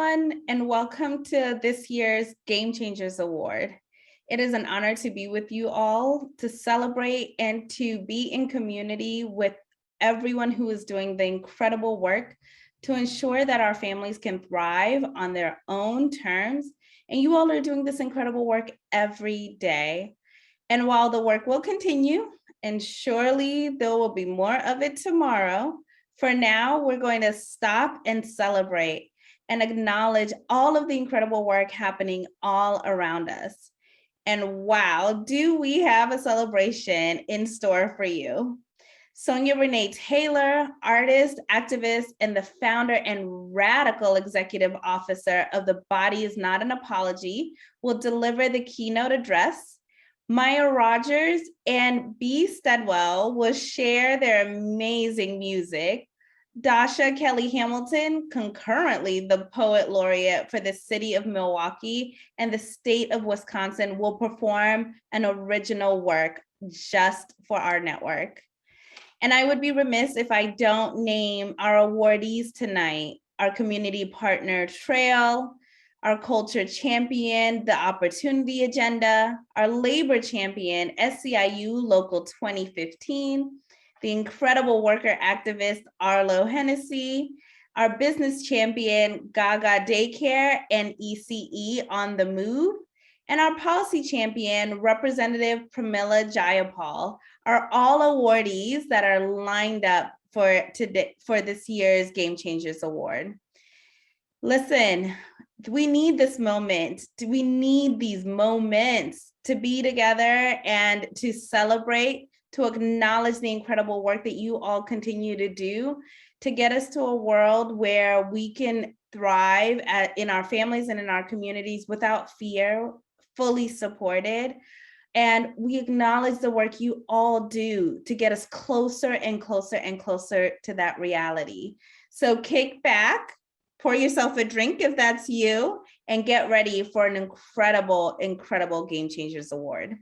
everyone, and welcome to this year's GameChangers Award. It is an honor to be with you all, to celebrate and to be in community with everyone who is doing the incredible work to ensure that our families can thrive on their own terms. And you all are doing this incredible work every day. And while the work will continue, and surely there will be more of it tomorrow, for now, we're going to stop and celebrate and acknowledge all of the incredible work happening all around us. And wow, do we have a celebration in store for you. Sonya Renee Taylor, artist, activist, and the founder and radical executive officer of The Body Is Not an Apology, will deliver the keynote address. Maya Rogers and B. Steadwell will share their amazing music. Dasha Kelly Hamilton, concurrently the Poet Laureate for the city of Milwaukee and the state of Wisconsin, will perform an original work just for our network. And I would be remiss if I don't name our awardees tonight: our community partner Trail, our culture champion, the Opportunity Agenda, our labor champion, SEIU Local 2015, the incredible worker activist Arlo Hennessey, our business champion Gaga Daycare and ECE On the Move, and our policy champion Representative Pramila Jayapal are all awardees that are lined up for today for this year's GameChangers Award. Listen, we need this moment. We need these moments to be together and to celebrate, to acknowledge the incredible work that you all continue to do to get us to a world where we can thrive in our families and in our communities without fear, fully supported. And we acknowledge the work you all do to get us closer and closer and closer to that reality. So kick back, pour yourself a drink if that's you, and get ready for an incredible, incredible GameChangers Award.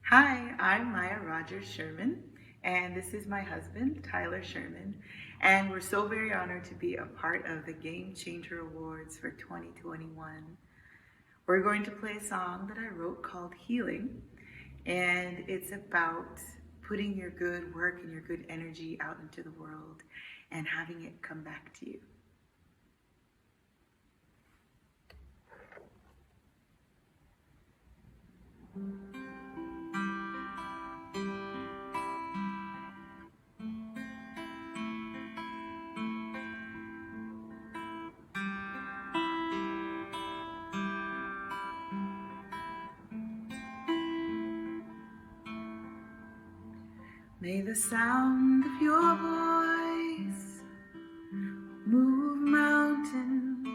Hi, I'm Maya Rogers Sherman, and this is my husband, Tyler Sherman, and we're so very honored to be a part of the GameChanger Awards for 2021. We're going to play a song that I wrote called Healing, and it's about putting your good work and your good energy out into the world and having it come back to you. May the sound of your voice move mountains.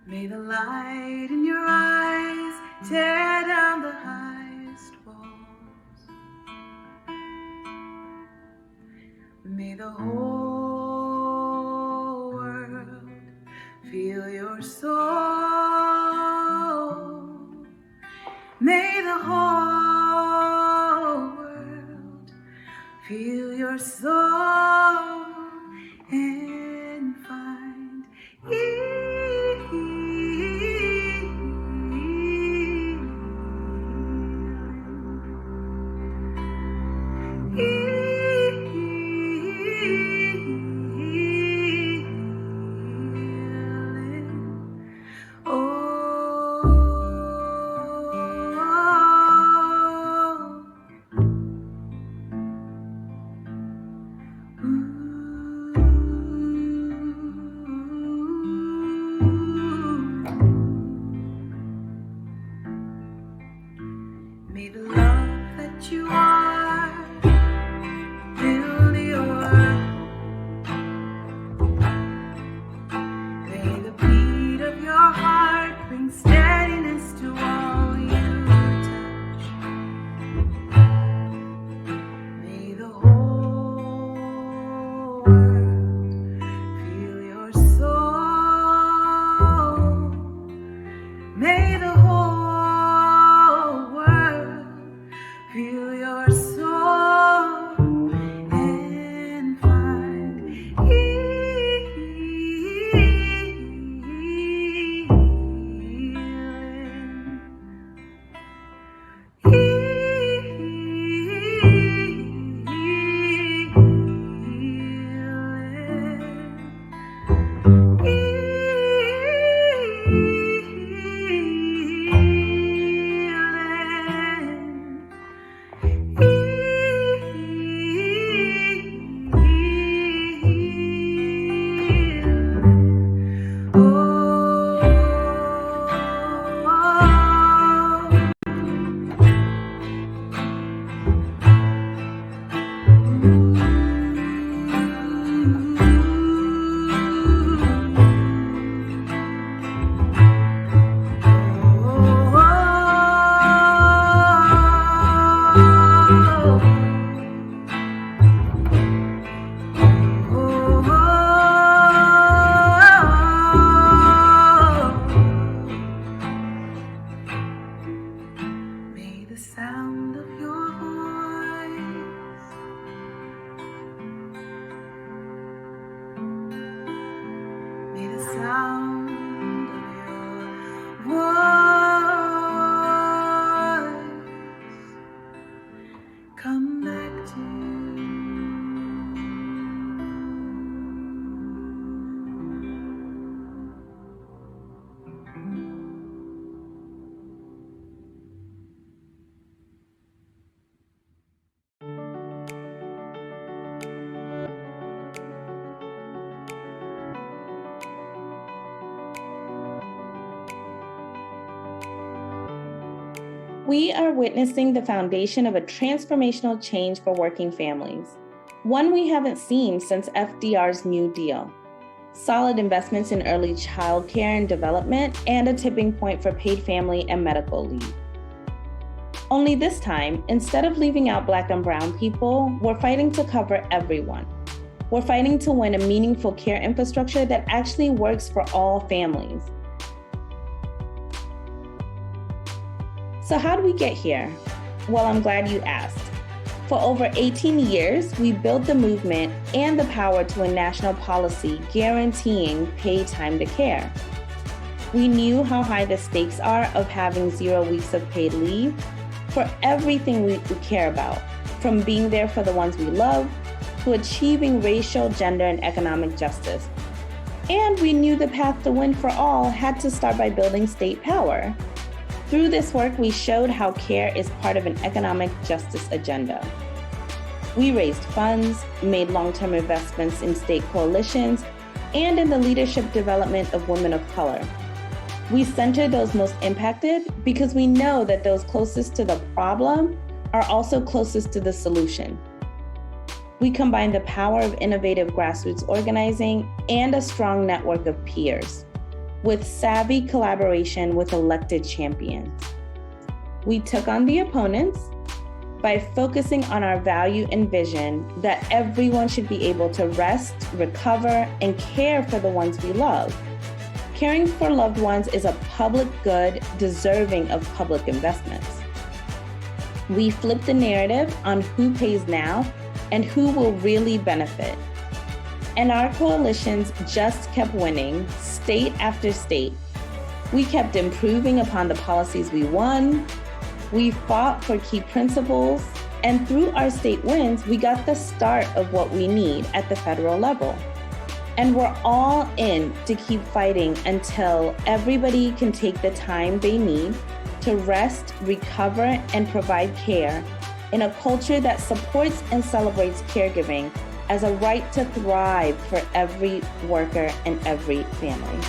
May the light in your eyes tear down the highest walls. May the whole world feel your soul. May the whole feel your soul and find May the love that you are fill your world. May the beat of your heart bring steadiness to all you touch. May the whole world feel your soul. Feel your soul and find We are witnessing the foundation of a transformational change for working families, one we haven't seen since FDR's New Deal. Solid investments in early child care and development, and a tipping point for paid family and medical leave. Only this time, instead of leaving out Black and Brown people, we're fighting to cover everyone. We're fighting to win a meaningful care infrastructure that actually works for all families. So how do we get here? Well, I'm glad you asked. For over 18 years, we built the movement and the power to a national policy guaranteeing paid time to care. We knew how high the stakes are of having 0 weeks of paid leave for everything we care about, from being there for the ones we love to achieving racial, gender, and economic justice. And we knew the path to win for all had to start by building state power. Through this work, we showed how care is part of an economic justice agenda. We raised funds, made long-term investments in state coalitions, and in the leadership development of women of color. We center those most impacted because we know that those closest to the problem are also closest to the solution. We combine the power of innovative grassroots organizing and a strong network of peers, with savvy collaboration with elected champions. We took on the opponents by focusing on our value and vision that everyone should be able to rest, recover, and care for the ones we love. Caring for loved ones is a public good deserving of public investments. We flipped the narrative on who pays now and who will really benefit. And our coalitions just kept winning, state after state. We kept improving upon the policies we won. We fought for key principles. And through our state wins, we got the start of what we need at the federal level. And we're all in to keep fighting until everybody can take the time they need to rest, recover, and provide care in a culture that supports and celebrates caregiving as a right to thrive for every worker and every family.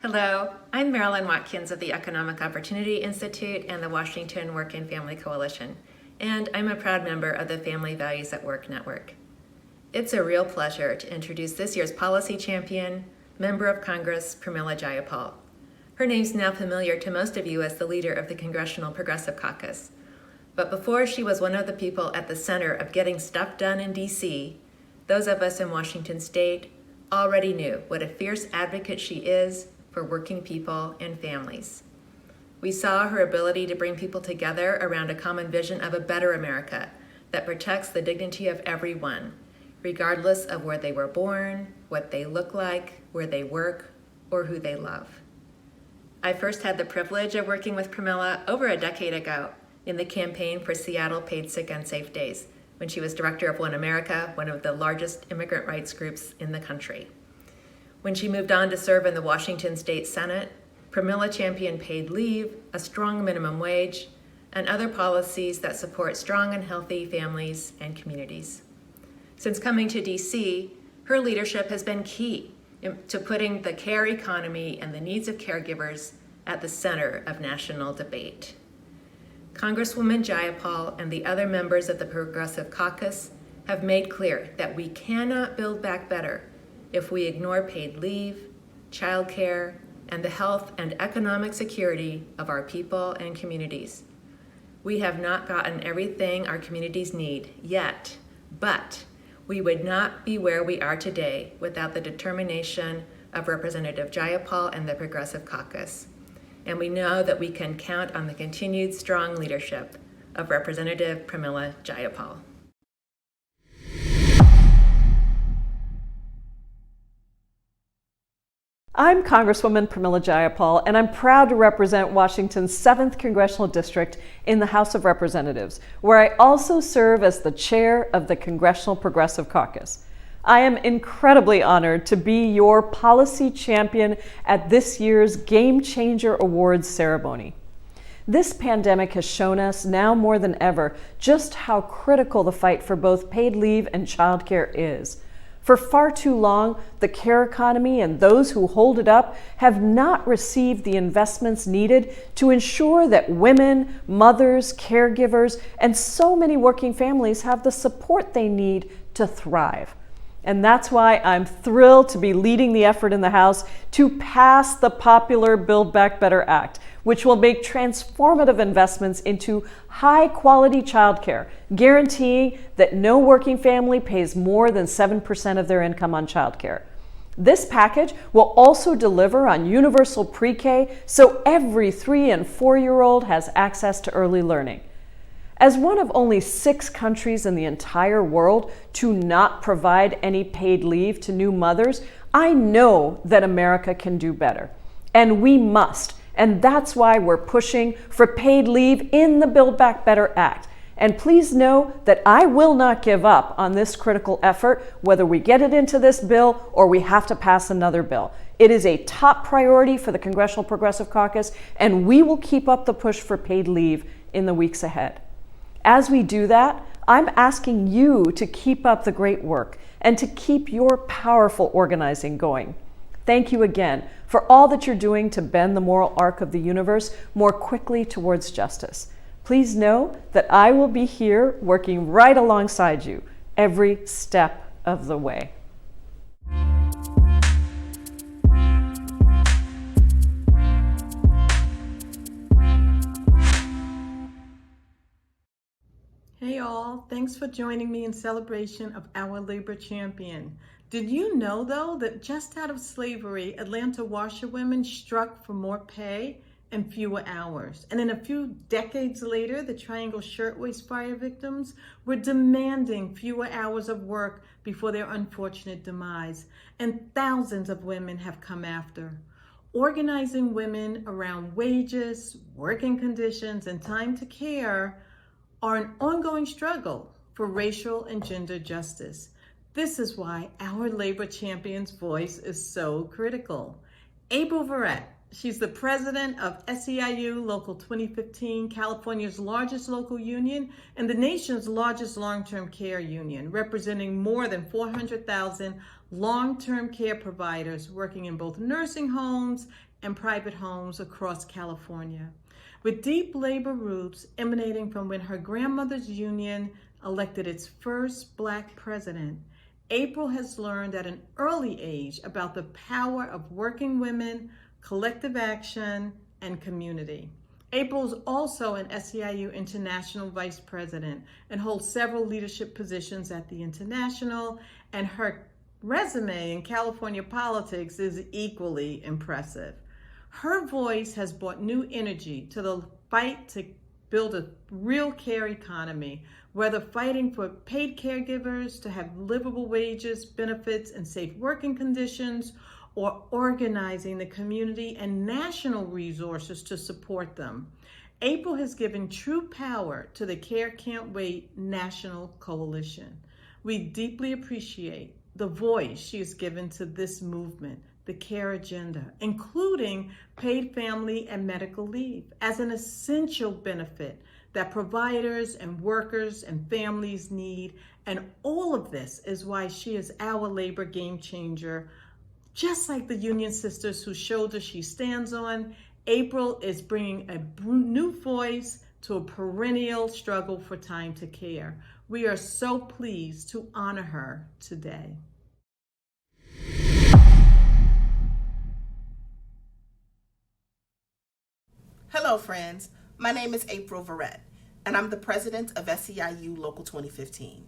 Hello, I'm Marilyn Watkins of the Economic Opportunity Institute and the Washington Work and Family Coalition, and I'm a proud member of the Family Values at Work Network. It's a real pleasure to introduce this year's policy champion, Member of Congress Pramila Jayapal. Her name's now familiar to most of you as the leader of the Congressional Progressive Caucus. But before she was one of the people at the center of getting stuff done in DC, those of us in Washington State already knew what a fierce advocate she is for working people and families. We saw her ability to bring people together around a common vision of a better America that protects the dignity of everyone, regardless of where they were born, what they look like, where they work, or who they love. I first had the privilege of working with Pramila over a decade ago in the campaign for Seattle Paid Sick and Safe Days, when she was director of One America, one of the largest immigrant rights groups in the country. When she moved on to serve in the Washington State Senate, Pramila championed paid leave, a strong minimum wage, and other policies that support strong and healthy families and communities. Since coming to DC, her leadership has been key to putting the care economy and the needs of caregivers at the center of national debate. Congresswoman Jayapal and the other members of the Progressive Caucus have made clear that we cannot build back better if we ignore paid leave, childcare, and the health and economic security of our people and communities. We have not gotten everything our communities need yet, but we would not be where we are today without the determination of Representative Jayapal and the Progressive Caucus. And we know that we can count on the continued strong leadership of Representative Pramila Jayapal. I'm Congresswoman Pramila Jayapal, and I'm proud to represent Washington's 7th Congressional District in the House of Representatives, where I also serve as the chair of the Congressional Progressive Caucus. I am incredibly honored to be your policy champion at this year's GameChanger Awards ceremony. This pandemic has shown us now more than ever just how critical the fight for both paid leave and childcare is. For far too long, the care economy and those who hold it up have not received the investments needed to ensure that women, mothers, caregivers, and so many working families have the support they need to thrive. And that's why I'm thrilled to be leading the effort in the House to pass the popular Build Back Better Act, which will make transformative investments into high-quality childcare, guaranteeing that no working family pays more than 7% of their income on childcare. This package will also deliver on universal pre-K, so every 3- and 4-year-old has access to early learning. As one of only 6 countries in the entire world to not provide any paid leave to new mothers, I know that America can do better. And we must. And that's why we're pushing for paid leave in the Build Back Better Act. And please know that I will not give up on this critical effort, whether we get it into this bill or we have to pass another bill. It is a top priority for the Congressional Progressive Caucus, and we will keep up the push for paid leave in the weeks ahead. As we do that, I'm asking you to keep up the great work and to keep your powerful organizing going. Thank you again for all that you're doing to bend the moral arc of the universe more quickly towards justice. Please know that I will be here working right alongside you every step of the way. Hey all, thanks for joining me in celebration of our labor champion. Did you know though that just out of slavery, Atlanta washerwomen struck for more pay and fewer hours? And then a few decades later, the Triangle Shirtwaist Fire victims were demanding fewer hours of work before their unfortunate demise. And thousands of women have come after. Organizing women around wages, working conditions, and time to care are an ongoing struggle for racial and gender justice. This is why our labor champion's voice is so critical. April Verrett, she's the president of SEIU Local 2015, California's largest local union and the nation's largest long-term care union, representing more than 400,000 long-term care providers working in both nursing homes and private homes across California. With deep labor roots emanating from when her grandmother's union elected its first Black president, April has learned at an early age about the power of working women, collective action, and community. April is also an SEIU International Vice President and holds several leadership positions at the International, and her resume in California politics is equally impressive. Her voice has brought new energy to the fight to build a real care economy, whether fighting for paid caregivers to have livable wages, benefits, and safe working conditions, or organizing the community and national resources to support them. April has given true power to the Care Can't Wait National Coalition. We deeply appreciate the voice she has given to this movement, the care agenda, including paid family and medical leave as an essential benefit that providers and workers and families need. And all of this is why she is our labor game changer. Just like the union sisters whose shoulders she stands on, April is bringing a new voice to a perennial struggle for time to care. We are so pleased to honor her today. Hello, friends. My name is April Verrett, and I'm the president of SEIU Local 2015.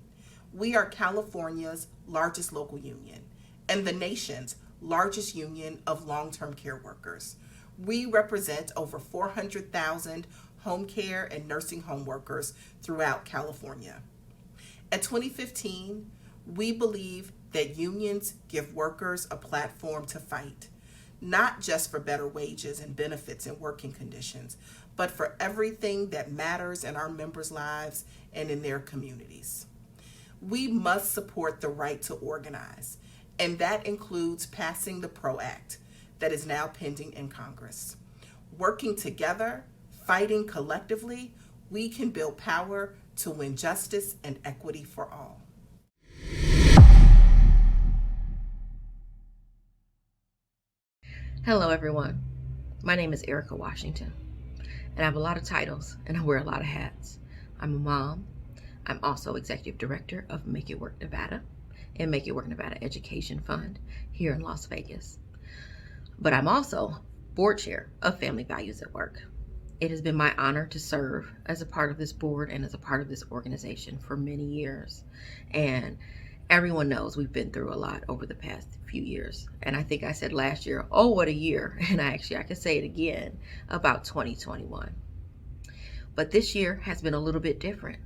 We are California's largest local union and the nation's largest union of long-term care workers. We represent over 400,000 home care and nursing home workers throughout California. At 2015, we believe that unions give workers a platform to fight, not just for better wages and benefits and working conditions, but for everything that matters in our members' lives and in their communities. We must support the right to organize, and that includes passing the PRO Act that is now pending in Congress. Working together, fighting collectively, we can build power to win justice and equity for all. Hello, everyone. My name is Erika Washington, and I have a lot of titles, and I wear a lot of hats. I'm a mom. I'm also executive director of Make It Work Nevada and Make It Work Nevada Education Fund here in Las Vegas. But I'm also board chair of Family Values at Work. It has been my honor to serve as a part of this board and as a part of this organization for many years. And everyone knows we've been through a lot over the past few years. And I think I said last year, oh, what a year. And I can say it again about 2021. But this year has been a little bit different.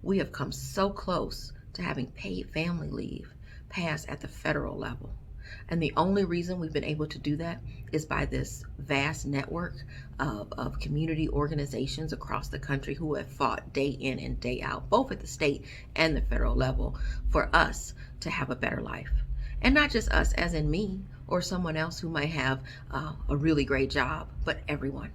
We have come so close to having paid family leave passed at the federal level. And the only reason we've been able to do that is by this vast network of community organizations across the country who have fought day in and day out, both at the state and the federal level, for us to have a better life. And not just us, as in me or someone else who might have a really great job, but everyone.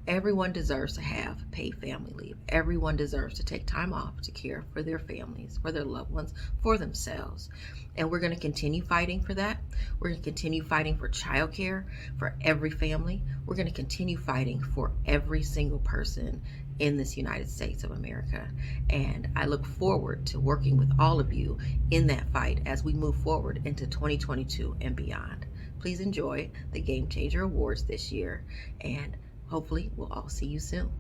Everyone deserves to have paid family leave. Everyone deserves to take time off to care for their families, for their loved ones, for themselves. And we're going to continue fighting for that. We're going to continue fighting for childcare for every family. We're going to continue fighting for every single person in this United States of America. And I look forward to working with all of you in that fight as we move forward into 2022 and beyond. Please enjoy the GameChanger Awards this year, and hopefully we'll all see you soon.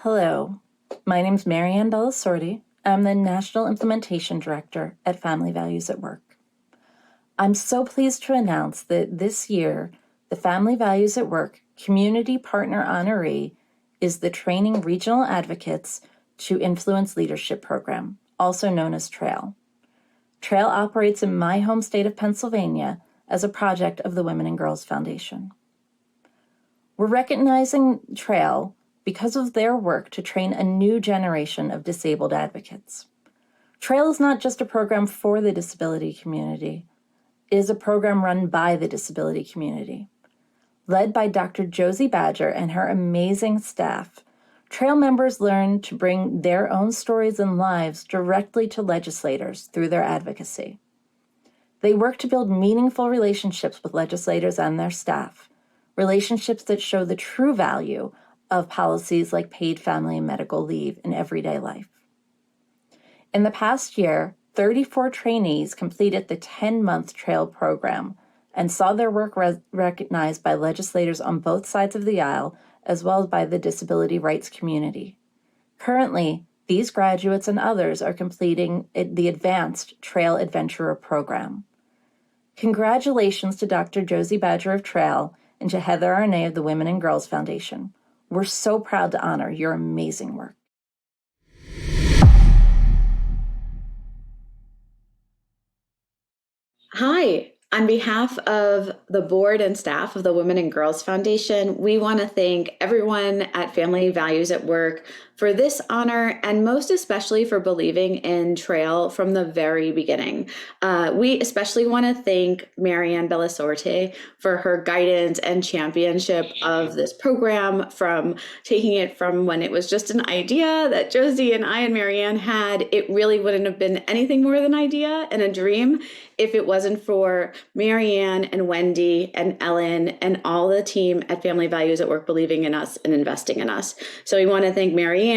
Hello, my name is Marianne Bellasorti. I'm the National Implementation Director at Family Values at Work. I'm so pleased to announce that this year, the Family Values at Work Community Partner Honoree is the Training Regional Advocates to Influence Leadership Program, also known as TRAIL. TRAIL operates in my home state of Pennsylvania as a project of the Women and Girls Foundation. We're recognizing TRAIL because of their work to train a new generation of disabled advocates. TRAIL is not just a program for the disability community, it is a program run by the disability community. Led by Dr. Josie Badger and her amazing staff, TRAIL members learn to bring their own stories and lives directly to legislators through their advocacy. They work to build meaningful relationships with legislators and their staff, relationships that show the true value of policies like paid family and medical leave in everyday life. In the past year, 34 trainees completed the 10-month TRAIL program and saw their work recognized by legislators on both sides of the aisle, as well as by the disability rights community. Currently, these graduates and others are completing the Advanced TRAIL Adventurer program. Congratulations to Dr. Josie Badger of TRAIL and to Heather Arnay of the Women and Girls Foundation. We're so proud to honor your amazing work. Hi. On behalf of the board and staff of the Women and Girls Foundation, we want to thank everyone at Family Values at Work for this honor, and most especially for believing in TRAIL from the very beginning. We especially want to thank Marianne Bellasorte for her guidance and championship of this program, from taking it from when it was just an idea that Josie and I and Marianne had. It really wouldn't have been anything more than an idea and a dream if it wasn't for Marianne and Wendy and Ellen and all the team at Family Values at Work believing in us and investing in us. So we want to thank Marianne,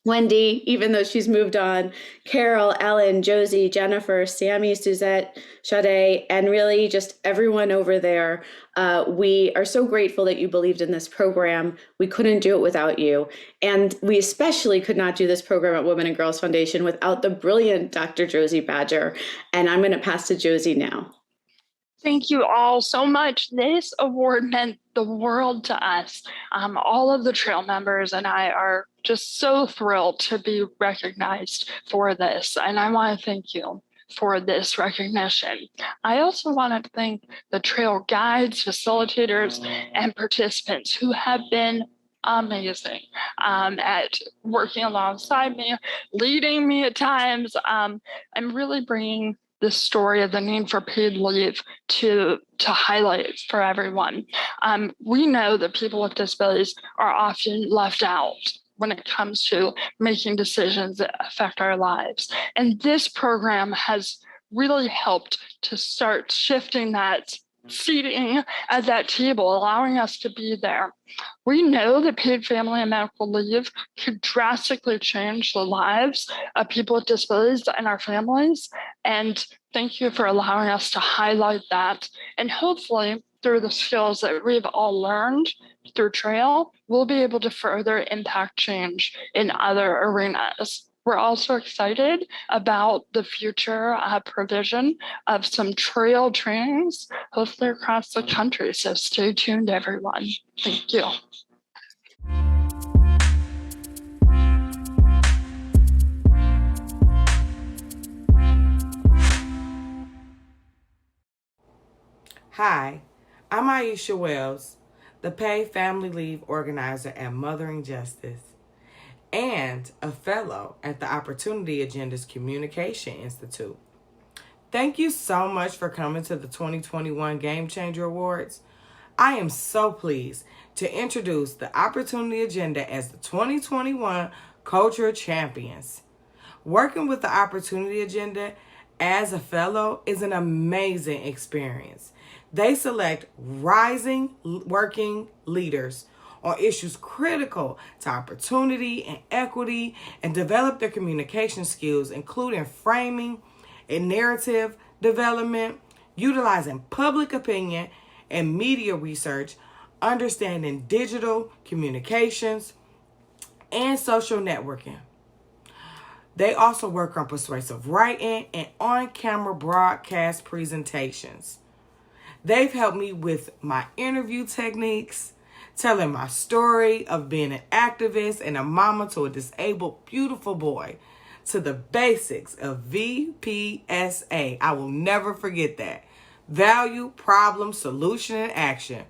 Wendy, even though she's moved on, Carol, Ellen, Josie, Jennifer, Sammy, Suzette, Sade, and really just everyone over there. We are so grateful that you believed in this program. We couldn't do it without you. And we especially could not do this program at Women and Girls Foundation without the brilliant Dr. Josie Badger. And I'm going to pass to Josie now. Thank you all so much. This award meant the world to us. All of the TRAIL members and I are just so thrilled to be recognized for this. And I want to thank you for this recognition. I also want to thank the TRAIL guides, facilitators, and participants who have been amazing at working alongside me, leading me at times. I'm really bringing the story of the need for paid leave to highlight for everyone. We know that people with disabilities are often left out when it comes to making decisions that affect our lives. And this program has really helped to start shifting that seating at that table, allowing us to be there. We know that paid family and medical leave could drastically change the lives of people with disabilities and our families. And thank you for allowing us to highlight that. And hopefully, through the skills that we've all learned through TRAIL, we'll be able to further impact change in other arenas. We're also excited about the future provision of some TRAIL trainings, hopefully across the country. So stay tuned, everyone. Thank you. Hi, I'm Aisha Wells, the Paid Family Leave Organizer at Mothering Justice, and a fellow at the Opportunity Agenda's Communication Institute. Thank you so much for coming to the 2021 GameChanger Awards. I am so pleased to introduce the Opportunity Agenda as the 2021 Culture Champions. Working with the Opportunity Agenda as a fellow is an amazing experience. They select rising working leaders on issues critical to opportunity and equity and develop their communication skills, including framing and narrative development, utilizing public opinion and media research, understanding digital communications, and social networking. They also work on persuasive writing and on-camera broadcast presentations. They've helped me with my interview techniques telling my story of being an activist and a mama to a disabled, beautiful boy, to the basics of VPSA. I will never forget that. Value, problem, solution, and action.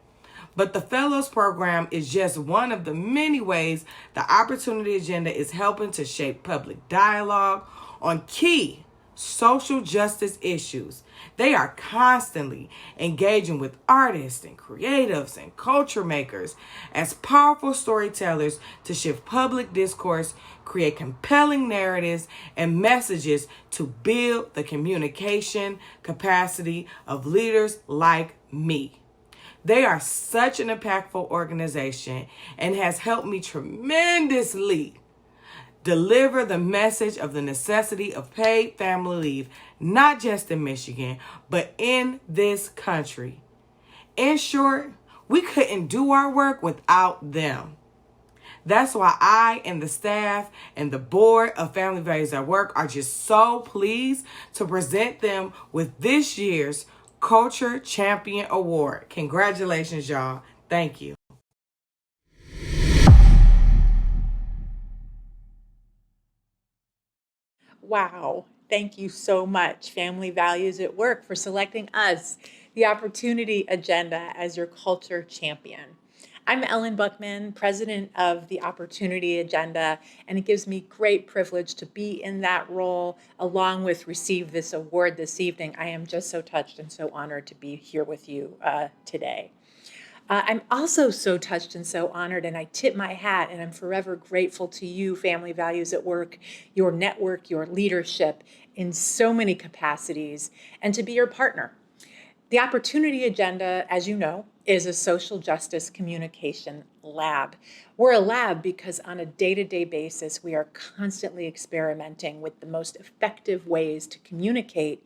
But the Fellows Program is just one of the many ways the Opportunity Agenda is helping to shape public dialogue on key social justice issues. They are constantly engaging with artists and creatives and culture makers as powerful storytellers to shift public discourse, create compelling narratives and messages to build the communication capacity of leaders like me. They are such an impactful organization and has helped me tremendously deliver the message of the necessity of paid family leave, not just in Michigan, but in this country. In short, we couldn't do our work without them. That's why I and the staff and the board of Family Values at Work are just so pleased to present them with this year's Culture Champion Award. Congratulations, y'all. Thank you. Wow. Thank you so much, Family Values at Work, for selecting us, the Opportunity Agenda, as your culture champion. I'm Ellen Buckman, president of the Opportunity Agenda, and it gives me great privilege to be in that role, along with receive this award this evening. I am just so touched and so honored to be here with you today. I'm also so touched and so honored, and I tip my hat, and I'm forever grateful to you, Family Values at Work, your network, your leadership in so many capacities, and to be your partner. The Opportunity Agenda, as you know, is a social justice communication lab. We're a lab because on a day-to-day basis, we are constantly experimenting with the most effective ways to communicate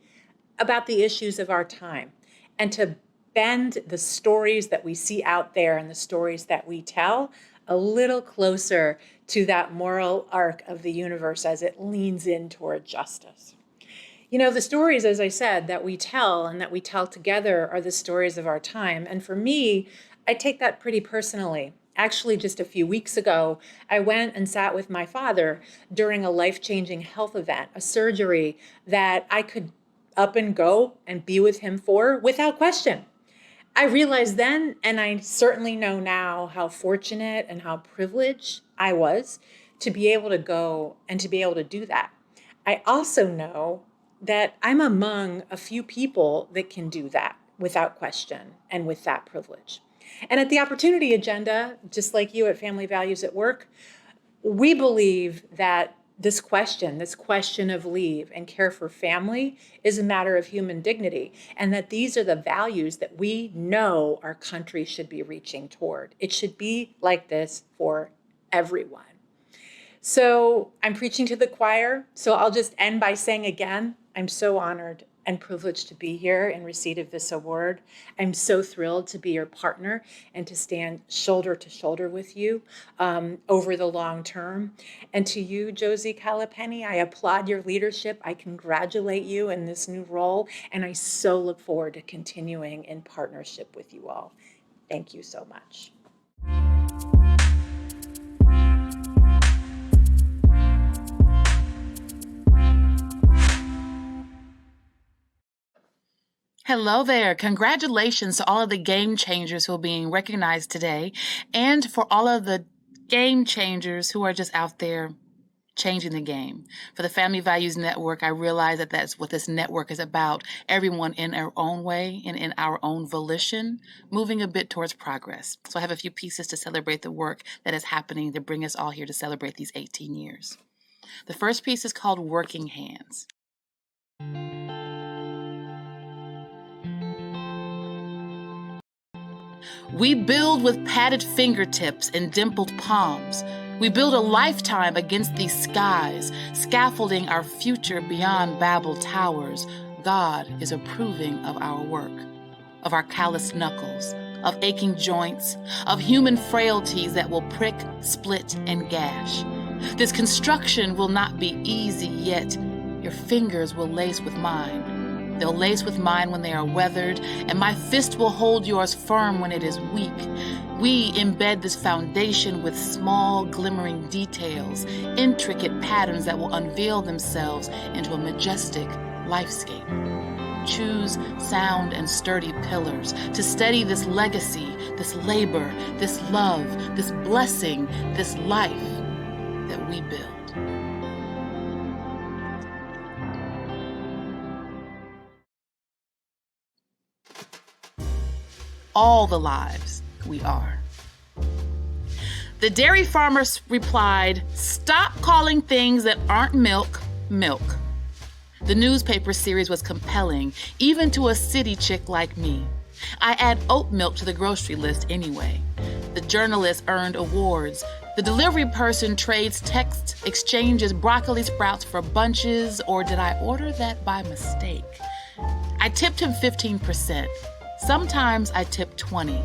about the issues of our time and to bend the stories that we see out there and the stories that we tell a little closer to that moral arc of the universe as it leans in toward justice. You know, the stories, as I said, that we tell and that we tell together are the stories of our time. And for me, I take that pretty personally. Actually, just a few weeks ago, I went and sat with my father during a life-changing health event, a surgery that I could up and go and be with him for without question. I realized then, and I certainly know now, how fortunate and how privileged I was to be able to go and to be able to do that. I also know that I'm among a few people that can do that without question and with that privilege. And at the Opportunity Agenda, just like you at Family Values at Work, we believe that this question of leave and care for family is a matter of human dignity, and that these are the values that we know our country should be reaching toward. It should be like this for everyone. So I'm preaching to the choir, so I'll just end by saying again, I'm so honored and privileged to be here in receipt of this award. I'm so thrilled to be your partner and to stand shoulder to shoulder with you over the long term. And to you, Josie Calipeni, I applaud your leadership. I congratulate you in this new role, and I so look forward to continuing in partnership with you all. Thank you so much. Hello there. Congratulations to all of the game changers who are being recognized today, and for all of the game changers who are just out there changing the game. For the Family Values Network, I realize that that's what this network is about, everyone in our own way and in our own volition, moving a bit towards progress. So I have a few pieces to celebrate the work that is happening to bring us all here to celebrate these 18 years. The first piece is called Working Hands. We build with padded fingertips and dimpled palms. We build a lifetime against these skies, scaffolding our future beyond Babel towers. God is approving of our work, of our calloused knuckles, of aching joints, of human frailties that will prick, split, and gash. This construction will not be easy, yet your fingers will lace with mine. They'll lace with mine when they are weathered, and my fist will hold yours firm when it is weak. We embed this foundation with small, glimmering details, intricate patterns that will unveil themselves into a majestic lifescape. Choose sound and sturdy pillars to steady this legacy, this labor, this love, this blessing, this life that we build. All the lives we are. The dairy farmers replied, "Stop calling things that aren't milk, milk." The newspaper series was compelling, even to a city chick like me. I add oat milk to the grocery list anyway. The journalist earned awards. The delivery person trades text exchanges broccoli sprouts for bunches, or did I order that by mistake? I tipped him 15%. Sometimes I tip 20.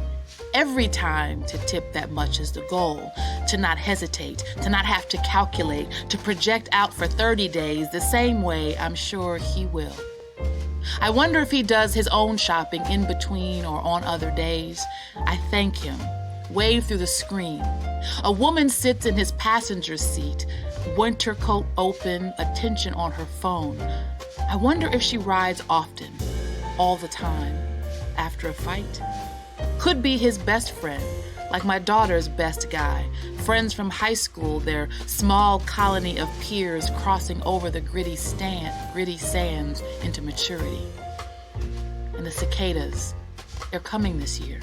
Every time to tip that much is the goal, to not hesitate, to not have to calculate, to project out for 30 days the same way I'm sure he will. I wonder if he does his own shopping in between or on other days. I thank him, wave through the screen. A woman sits in his passenger seat, winter coat open, attention on her phone. I wonder if she rides often, all the time, after a fight. Could be his best friend, like my daughter's best guy, friends from high school, their small colony of peers crossing over the gritty sands into maturity. And the cicadas, they're coming this year.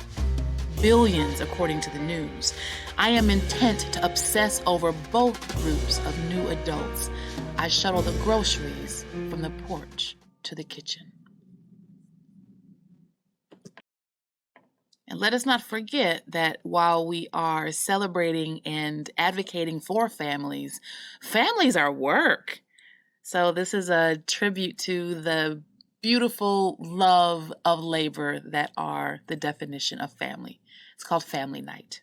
Billions, according to the news. I am intent to obsess over both groups of new adults. I shuttle the groceries from the porch to the kitchen. And let us not forget that while we are celebrating and advocating for families, families are work. So this is a tribute to the beautiful love of labor that are the definition of family. It's called Family Night.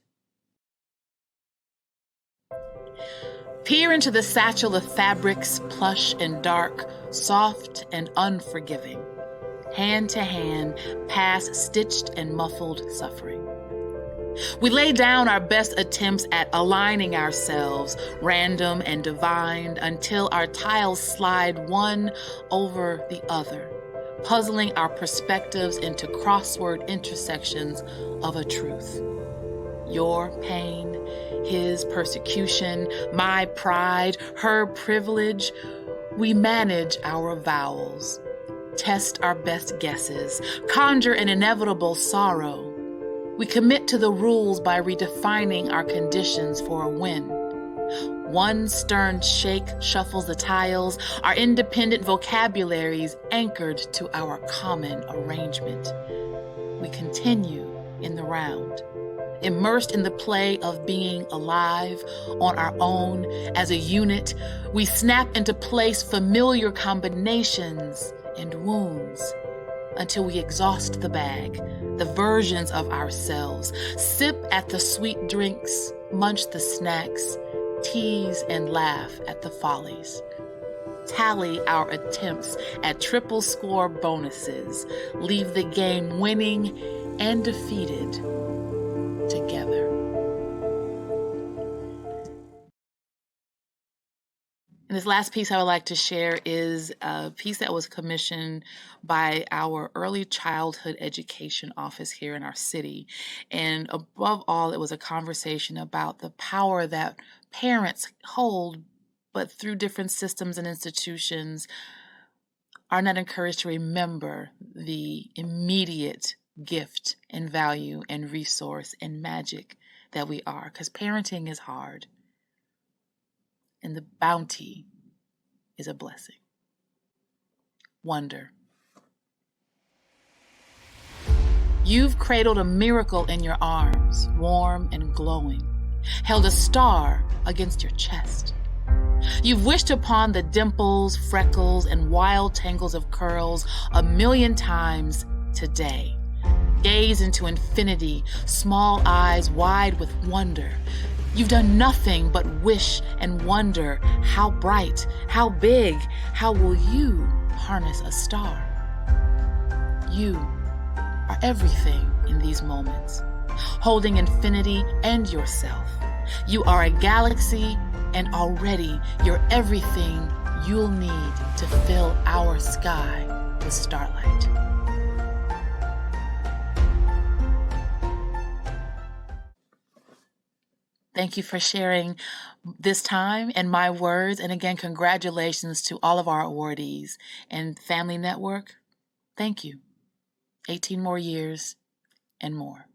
Peer into the satchel of fabrics, plush and dark, soft and unforgiving. Hand to hand, past stitched and muffled suffering. We lay down our best attempts at aligning ourselves, random and divine, until our tiles slide one over the other, puzzling our perspectives into crossword intersections of a truth. Your pain, his persecution, my pride, her privilege. We manage our vowels. Test our best guesses, conjure an inevitable sorrow. We commit to the rules by redefining our conditions for a win. One stern shake shuffles the tiles, our independent vocabularies anchored to our common arrangement. We continue in the round, immersed in the play of being alive on our own as a unit. We snap into place familiar combinations and wounds until we exhaust the bag, the versions of ourselves, sip at the sweet drinks, munch the snacks, tease and laugh at the follies. Tally our attempts at triple score bonuses, leave the game winning and defeated together. And this last piece I would like to share is a piece that was commissioned by our early childhood education office here in our city. And above all, it was a conversation about the power that parents hold, but through different systems and institutions are not encouraged to remember the immediate gift and value and resource and magic that we are. Because parenting is hard. And the bounty is a blessing. Wonder. You've cradled a miracle in your arms, warm and glowing, held a star against your chest. You've wished upon the dimples, freckles, and wild tangles of curls 1,000,000 times today. Gaze into infinity, small eyes wide with wonder. You've done nothing but wish and wonder how bright, how big, how will you harness a star? You are everything in these moments. holding infinity and yourself. You are a galaxy, and already you're everything you'll need to fill our sky with starlight. Thank you for sharing this time and my words. And again, congratulations to all of our awardees and Family Network. Thank you. 18 more years and more.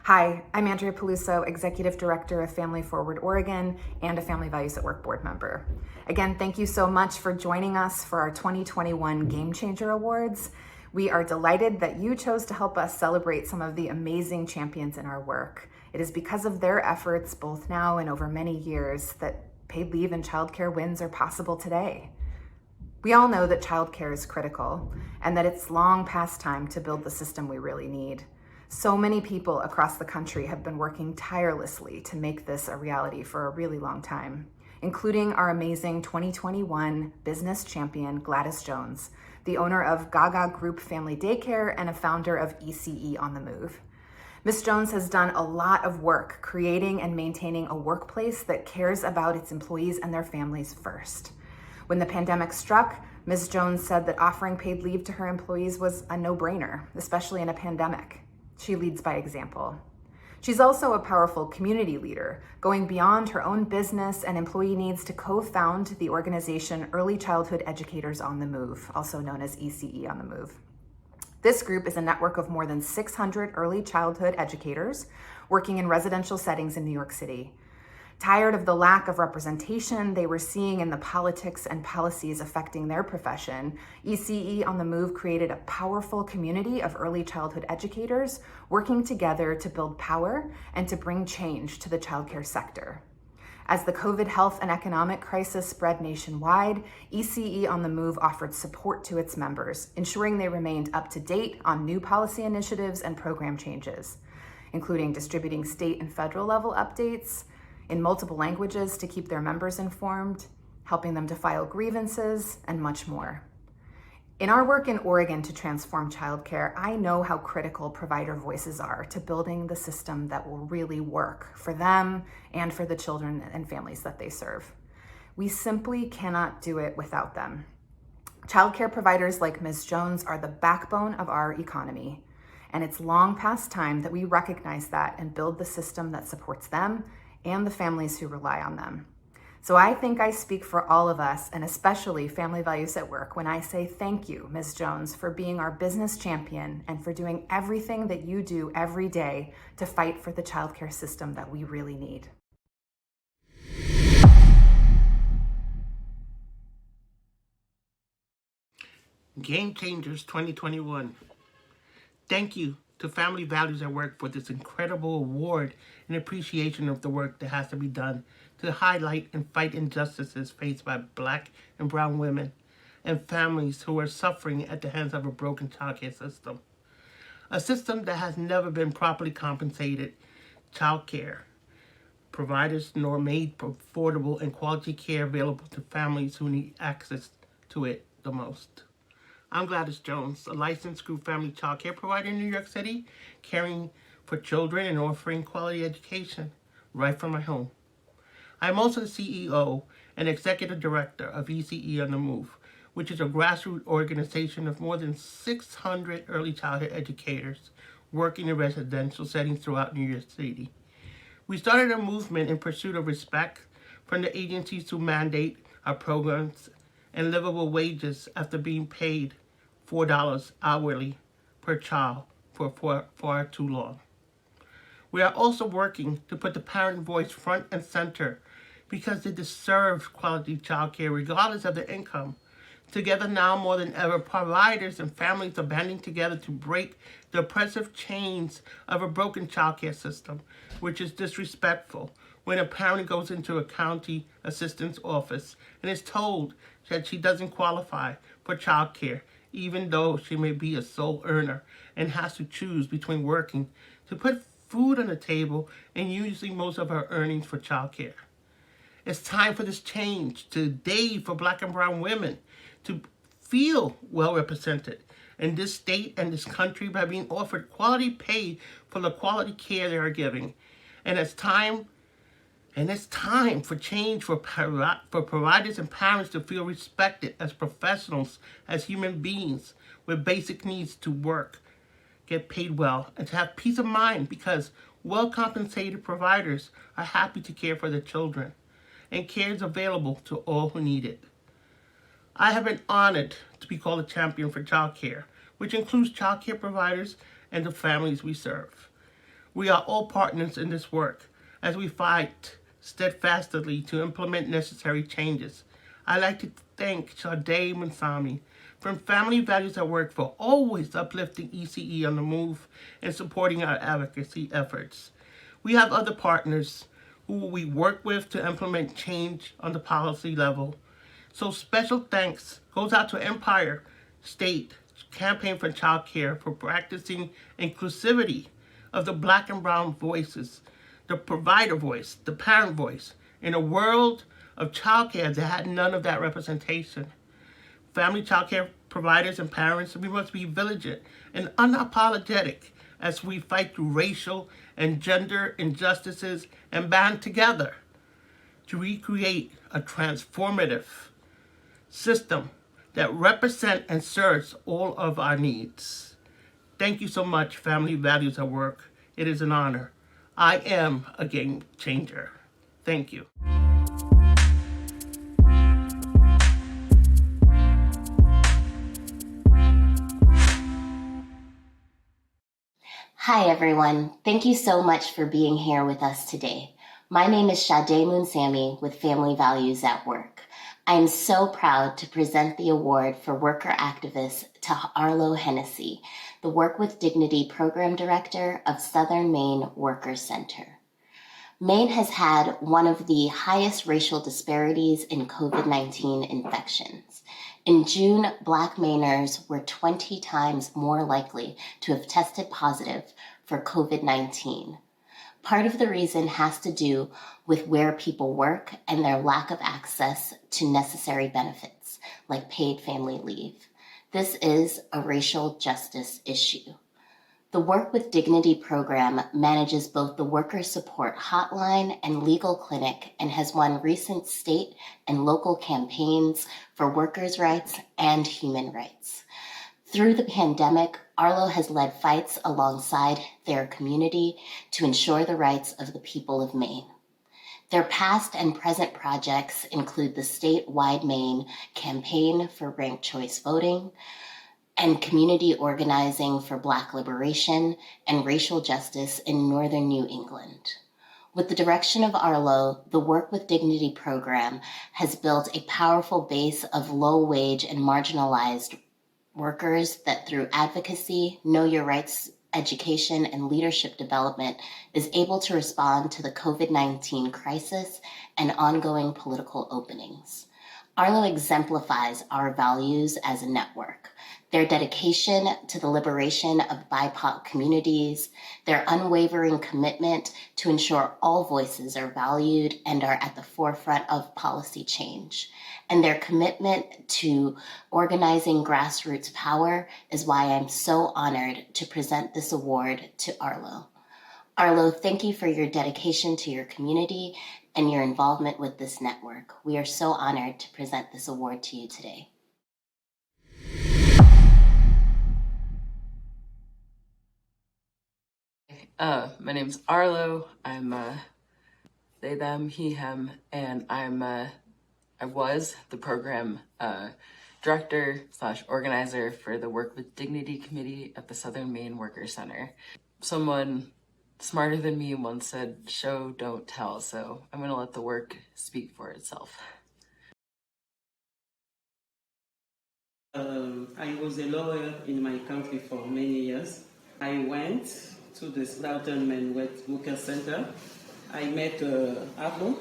Hi, I'm Andrea Paluso, Executive Director of Family Forward Oregon and a Family Values at Work board member. Again, thank you so much for joining us for our 2021 GameChanger Awards. We are delighted that you chose to help us celebrate some of the amazing champions in our work. It is because of their efforts, both now and over many years, that paid leave and childcare wins are possible today. We all know that childcare is critical and that it's long past time to build the system we really need. So many people across the country have been working tirelessly to make this a reality for a really long time, including our amazing 2021 business champion, Gladys Jones, the owner of Gaga Group Family Daycare and a founder of ECE on the Move. Ms. Jones has done a lot of work creating and maintaining a workplace that cares about its employees and their families first. When the pandemic struck, Ms. Jones said that offering paid leave to her employees was a no-brainer, especially in a pandemic. She leads by example. She's also a powerful community leader, going beyond her own business and employee needs to co-found the organization Early Childhood Educators on the Move, also known as ECE on the Move. This group is a network of more than 600 early childhood educators working in residential settings in New York City. Tired of the lack of representation they were seeing in the politics and policies affecting their profession, ECE on the Move created a powerful community of early childhood educators working together to build power and to bring change to the childcare sector. As the COVID health and economic crisis spread nationwide, ECE on the Move offered support to its members, ensuring they remained up to date on new policy initiatives and program changes, including distributing state and federal level updates in multiple languages to keep their members informed, helping them to file grievances, and much more. In our work in Oregon to transform childcare, I know how critical provider voices are to building the system that will really work for them and for the children and families that they serve. We simply cannot do it without them. Childcare providers like Ms. Jones are the backbone of our economy, and it's long past time that we recognize that and build the system that supports them and the families who rely on them. So I think I speak for all of us, and especially Family Values at Work, when I say thank you, Ms. Jones, for being our business champion and for doing everything that you do every day to fight for the childcare system that we really need. Game Changers 2021. Thank you to Family Values at Work for this incredible award in appreciation of the work that has to be done to highlight and fight injustices faced by Black and brown women and families who are suffering at the hands of a broken childcare system. A system that has never been properly compensated childcare providers nor made affordable and quality care available to families who need access to it the most. I'm Gladys Jones, a licensed group family child care provider in New York City, caring for children and offering quality education right from my home. I'm also the CEO and Executive Director of ECE on the Move, which is a grassroots organization of more than 600 early childhood educators working in residential settings throughout New York City. We started a movement in pursuit of respect from the agencies who mandate our programs and livable wages after being paid $4 hourly per child for far too long. We are also working to put the parent voice front and center because they deserve quality childcare regardless of their income. Together now more than ever, providers and families are banding together to break the oppressive chains of a broken childcare system, which is disrespectful when a parent goes into a county assistance office and is told that she doesn't qualify for childcare, even though she may be a sole earner and has to choose between working to put food on the table and using most of her earnings for childcare. It's time for this change today for Black and brown women to feel well represented in this state and this country by being offered quality pay for the quality care they are giving. And it's time for change for providers and parents to feel respected as professionals, as human beings with basic needs to work, get paid well, and to have peace of mind because well-compensated providers are happy to care for their children, and care is available to all who need it. I have been honored to be called a champion for childcare, which includes childcare providers and the families we serve. We are all partners in this work as we fight steadfastly to implement necessary changes. I'd like to thank Sade Mansami from Family Values at Work for always uplifting ECE on the Move and supporting our advocacy efforts. We have other partners who we work with to implement change on the policy level. So special thanks goes out to Empire State Campaign for Childcare for practicing inclusivity of the Black and brown voices, the provider voice, the parent voice, in a world of childcare that had none of that representation. Family childcare providers and parents, we must be vigilant and unapologetic as we fight through racial and gender injustices and band together to recreate a transformative system that represents and serves all of our needs. Thank you so much, Family Values at Work. It is an honor. I am a game changer. Thank you. Hi, everyone. Thank you so much for being here with us today. My name is Sade Munsami with Family Values at Work. I am so proud to present the award for Worker Activist to Arlo Hennessey, the Work with Dignity Program Director of Southern Maine Worker Center. Maine has had one of the highest racial disparities in COVID-19 infections. In June, Black Mainers were 20 times more likely to have tested positive for COVID-19. Part of the reason has to do with where people work and their lack of access to necessary benefits, like paid family leave. This is a racial justice issue. The Work with Dignity program manages both the Worker Support Hotline and Legal Clinic and has won recent state and local campaigns for workers' rights and human rights. Through the pandemic, Arlo has led fights alongside their community to ensure the rights of the people of Maine. Their past and present projects include the statewide Maine Campaign for Ranked Choice Voting and community organizing for Black liberation and racial justice in Northern New England. With the direction of Arlo, the Work with Dignity program has built a powerful base of low-wage and marginalized workers that through advocacy, know your rights education, and leadership development is able to respond to the COVID-19 crisis and ongoing political openings. Arlo exemplifies our values as a network. Their dedication to the liberation of BIPOC communities, their unwavering commitment to ensure all voices are valued and are at the forefront of policy change, and their commitment to organizing grassroots power is why I'm so honored to present this award to Arlo. Arlo, thank you for your dedication to your community and your involvement with this network. We are so honored to present this award to you today. My name's Arlo. I'm they, them, he, him, and I was the program director / organizer for the Work with Dignity Committee at the Southern Maine Worker Center. Someone smarter than me once said, "Show, don't tell." So I'm going to let the work speak for itself. I was a lawyer in my country for many years. I went to the Southern Maine Worker Center. I met Arlo.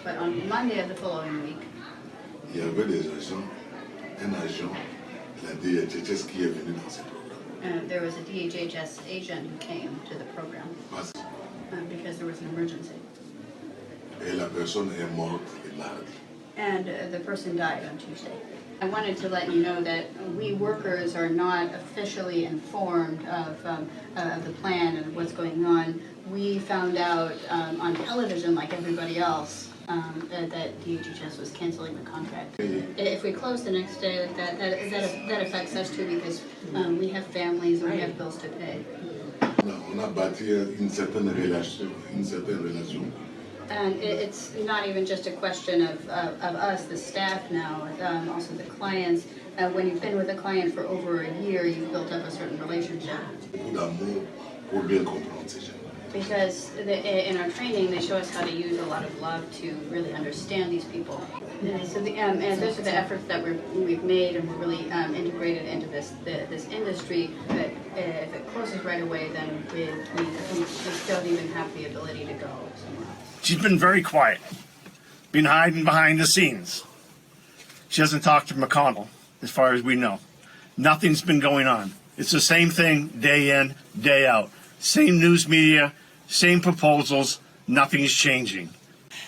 But on Monday of the following week, il y avait des agents, un agent de la DHHS qui est venu dans ce programme. there was a DHHS agent who came to the program because there was an emergency. Et la personne est morte le mardi. And the person died on Tuesday. I wanted to let you know that we workers are not officially informed of the plan and what's going on. We found out on television, like everybody else, that DHHS was canceling the contract. If we close the next day, that affects us too, because we have families and we have bills to pay. On a bâti une certaine relation. And it's not even just a question of us, the staff now, also the clients. When you've been with a client for over a year, you've built up a certain relationship. Because in our training, they show us how to use a lot of love to really understand these people. And so and those are the efforts that we've made, and we're really integrated into this industry. But if it closes right away, then we don't even have the ability to go somewhere else. She's been very quiet, been hiding behind the scenes. She hasn't talked to McConnell, as far as we know. Nothing's been going on. It's the same thing day in, day out. Same news media, same proposals, nothing's changing.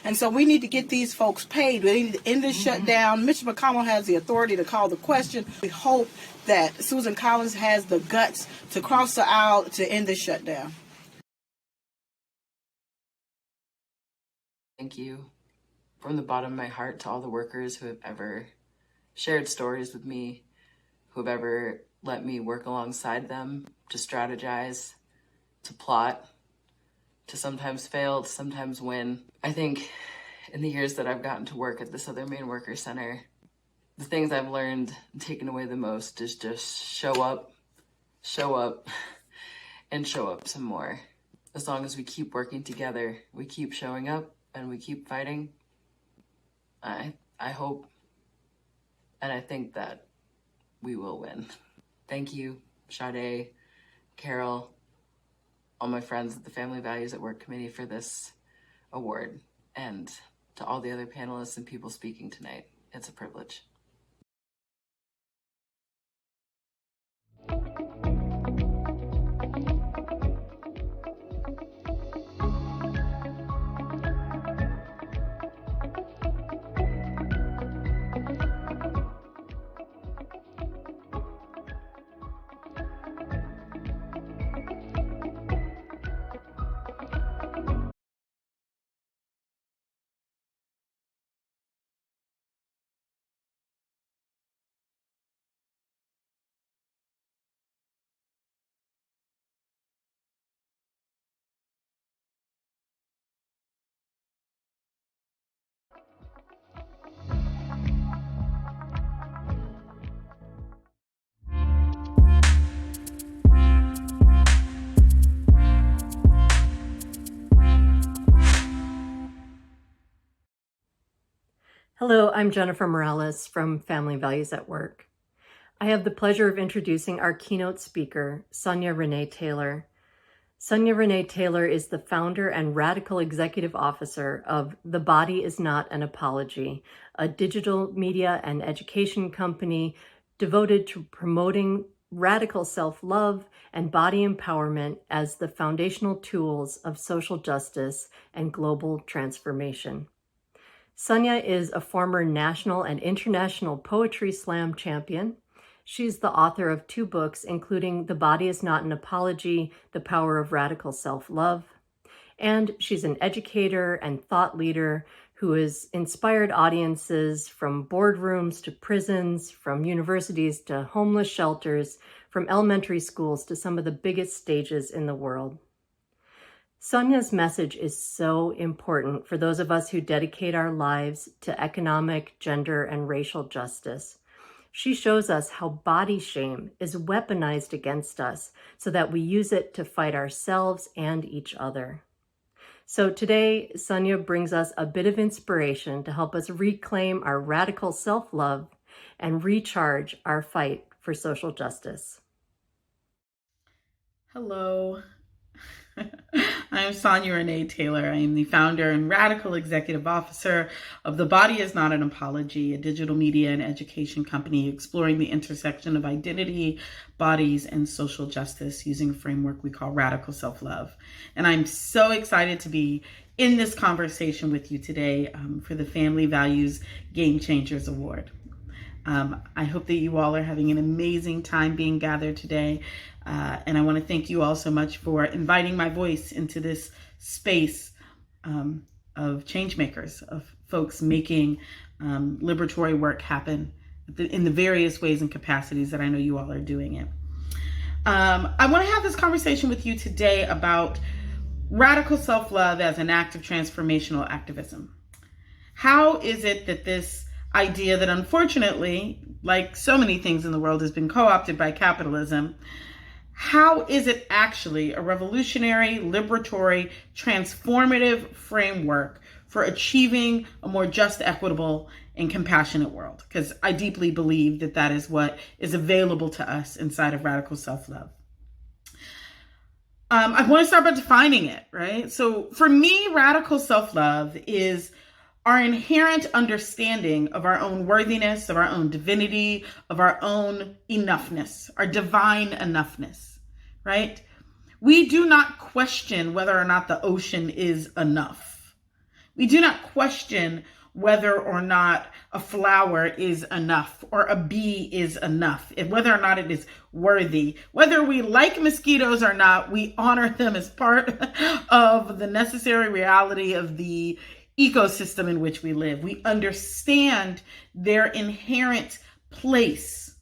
And so we need to get these folks paid. We need to end this shutdown. Mitch McConnell has the authority to call the question. We hope that Susan Collins has the guts to cross the aisle to end this shutdown. Thank you from the bottom of my heart to all the workers who have ever shared stories with me, who have ever let me work alongside them to strategize, to plot, to sometimes fail, to sometimes win. I think in the years that I've gotten to work at the Southern Maine Worker Center, the things I've learned and taken away the most is just show up, and show up some more. As long as we keep working together, we keep showing up, and we keep fighting, I hope and I think that we will win. Thank you, Sade, Carol, all my friends at the Family Values at Work Committee for this award, and to all the other panelists and people speaking tonight. It's a privilege. Hello, I'm Jennifer Morales from Family Values at Work. I have the pleasure of introducing our keynote speaker, Sonya Renee Taylor. Sonya Renee Taylor is the founder and radical executive officer of The Body Is Not an Apology, a digital media and education company devoted to promoting radical self-love and body empowerment as the foundational tools of social justice and global transformation. Sonya is a former national and international poetry slam champion, She's the author of 2 books, including The Body is Not an Apology, The Power of Radical Self-Love. And she's an educator and thought leader who has inspired audiences from boardrooms to prisons, from universities to homeless shelters, from elementary schools to some of the biggest stages in the world. Sonya's message is so important for those of us who dedicate our lives to economic, gender, and racial justice. She shows us how body shame is weaponized against us so that we use it to fight ourselves and each other. So today, Sonya brings us a bit of inspiration to help us reclaim our radical self-love and recharge our fight for social justice. Hello. I'm Sonya Renee Taylor. I am the founder and radical executive officer of The Body is Not an Apology, a digital media and education company exploring the intersection of identity, bodies, and social justice using a framework we call radical self-love. And I'm so excited to be in this conversation with you today for the Family Values Game Changers Award. I hope that you all are having an amazing time being gathered today. And I want to thank you all so much for inviting my voice into this space of change makers, of folks making liberatory work happen in the various ways and capacities that I know you all are doing it. I want to have this conversation with you today about radical self-love as an act of transformational activism. How is it that this idea that unfortunately, like so many things in the world, has been co-opted by capitalism, how is it actually a revolutionary, liberatory, transformative framework for achieving a more just, equitable, and compassionate world? Because I deeply believe that that is what is available to us inside of radical self-love. I want to start by defining it, right? So for me, radical self-love is our inherent understanding of our own worthiness, of our own divinity, of our own enoughness, our divine enoughness, right? We do not question whether or not the ocean is enough. We do not question whether or not a flower is enough or a bee is enough, and whether or not it is worthy. Whether we like mosquitoes or not, we honor them as part of the necessary reality of the ecosystem in which we live. We understand their inherent place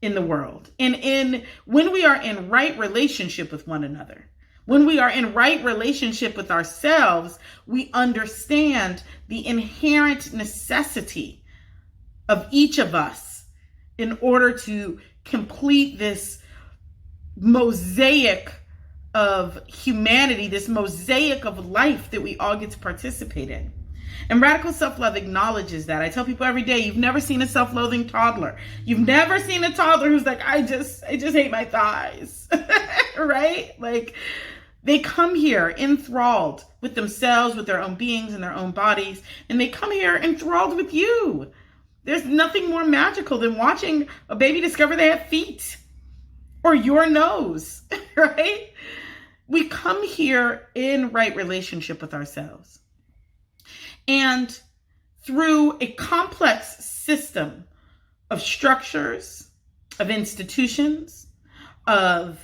in the world. And when we are in right relationship with one another, when we are in right relationship with ourselves, we understand the inherent necessity of each of us in order to complete this mosaic of humanity, this mosaic of life that we all get to participate in. And radical self-love acknowledges that. I tell people every day, you've never seen a self-loathing toddler. You've never seen a toddler who's like, I just hate my thighs, right? Like, they come here enthralled with themselves, with their own beings and their own bodies, and they come here enthralled with you. There's nothing more magical than watching a baby discover they have feet or your nose, right? We come here in right relationship with ourselves. And through a complex system of structures, of institutions, of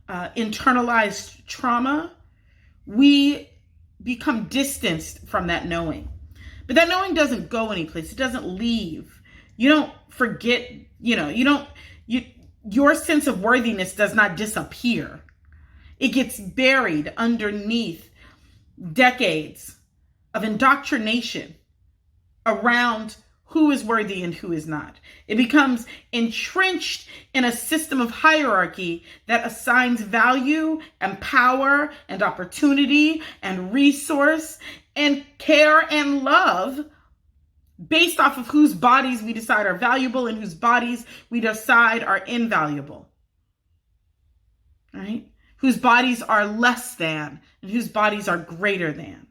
internalized trauma, we become distanced from that knowing. But that knowing doesn't go anyplace. It doesn't leave. You don't forget, your sense of worthiness does not disappear. It gets buried underneath decades of indoctrination around who is worthy and who is not. It becomes entrenched in a system of hierarchy that assigns value and power and opportunity and resource and care and love based off of whose bodies we decide are valuable and whose bodies we decide are invaluable, right? Whose bodies are less than and whose bodies are greater than.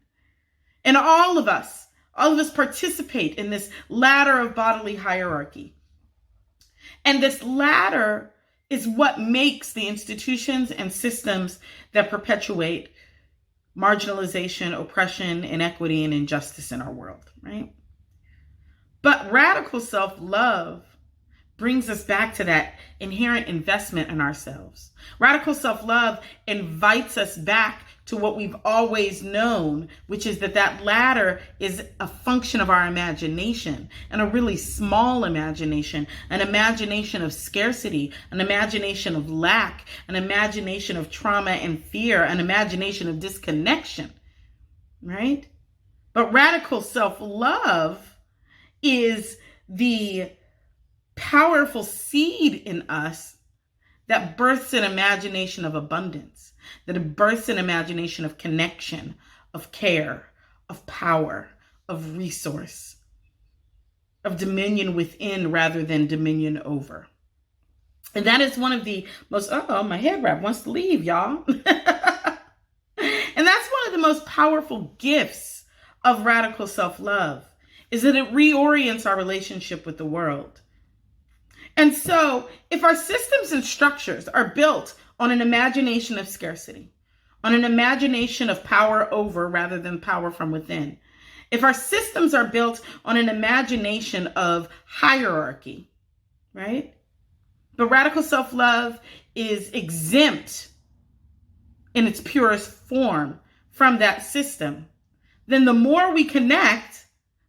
And all of us participate in this ladder of bodily hierarchy. And this ladder is what makes the institutions and systems that perpetuate marginalization, oppression, inequity, and injustice in our world, right? But radical self-love brings us back to that inherent investment in ourselves. Radical self-love invites us back to what we've always known, which is that ladder is a function of our imagination, and a really small imagination, an imagination of scarcity, an imagination of lack, an imagination of trauma and fear, an imagination of disconnection, right? But radical self-love is the powerful seed in us that births an imagination of abundance, that births an imagination of connection, of care, of power, of resource, of dominion within rather than dominion over. And that is one of the most, my head wrap wants to leave, y'all. And that's one of the most powerful gifts of radical self-love, is that it reorients our relationship with the world. And so if our systems and structures are built on an imagination of scarcity, on an imagination of power over rather than power from within, if our systems are built on an imagination of hierarchy, right? But radical self-love is exempt in its purest form from that system, then the more we connect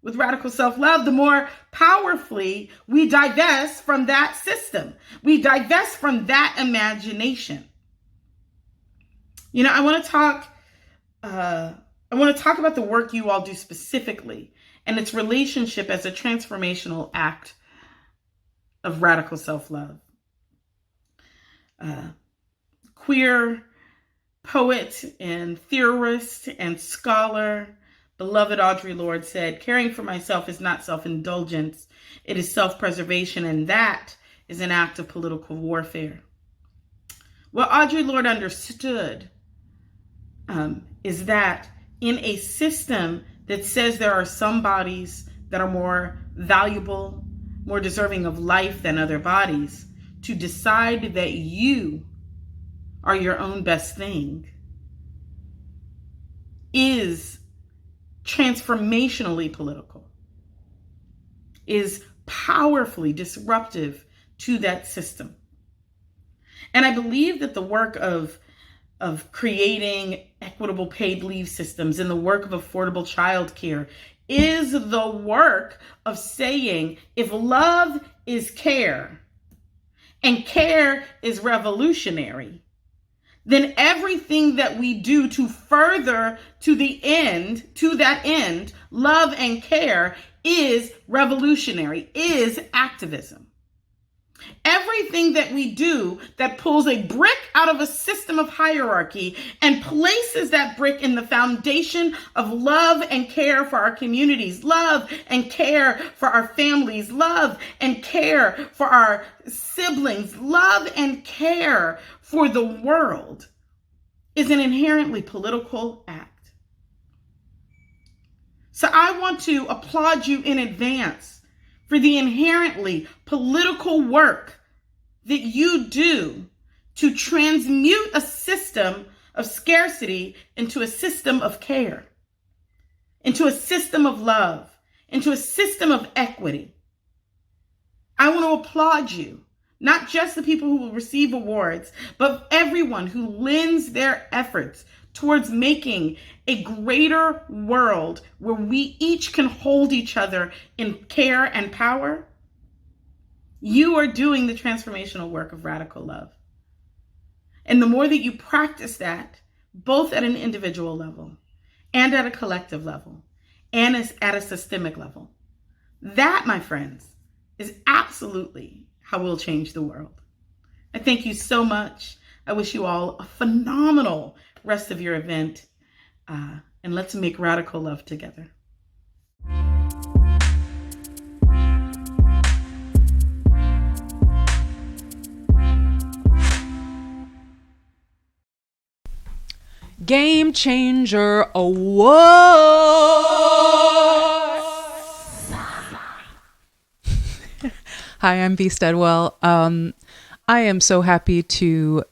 with radical self-love, the more powerfully we divest from that system. We divest from that imagination. You know, I want to talk about the work you all do specifically and its relationship as a transformational act of radical self-love. Queer poet and theorist and scholar, beloved Audre Lorde said, "Caring for myself is not self-indulgence, it is self-preservation, and that is an act of political warfare." What Audre Lorde understood is that in a system that says there are some bodies that are more valuable, more deserving of life than other bodies, to decide that you are your own best thing is transformationally political, is powerfully disruptive to that system. And I believe that the work of creating equitable paid leave systems and the work of affordable childcare is the work of saying, if love is care and care is revolutionary, then everything that we do to further to that end, love and care, is revolutionary, is activism. Everything that we do that pulls a brick out of a system of hierarchy and places that brick in the foundation of love and care for our communities, love and care for our families, love and care for our siblings, love and care for the world, is an inherently political act. So I want to applaud you in advance for the inherently political work that you do to transmute a system of scarcity into a system of care, into a system of love, into a system of equity. I want to applaud you, not just the people who will receive awards, but everyone who lends their efforts towards making a greater world where we each can hold each other in care and power. You are doing the transformational work of radical love. And the more that you practice that, both at an individual level and at a collective level and at a systemic level, that, my friends, is absolutely how we'll change the world. I thank you so much. I wish you all a phenomenal rest of your event, and let's make radical love together. GameChanger Awards. Hi, I'm V. Steadwell. I am so happy to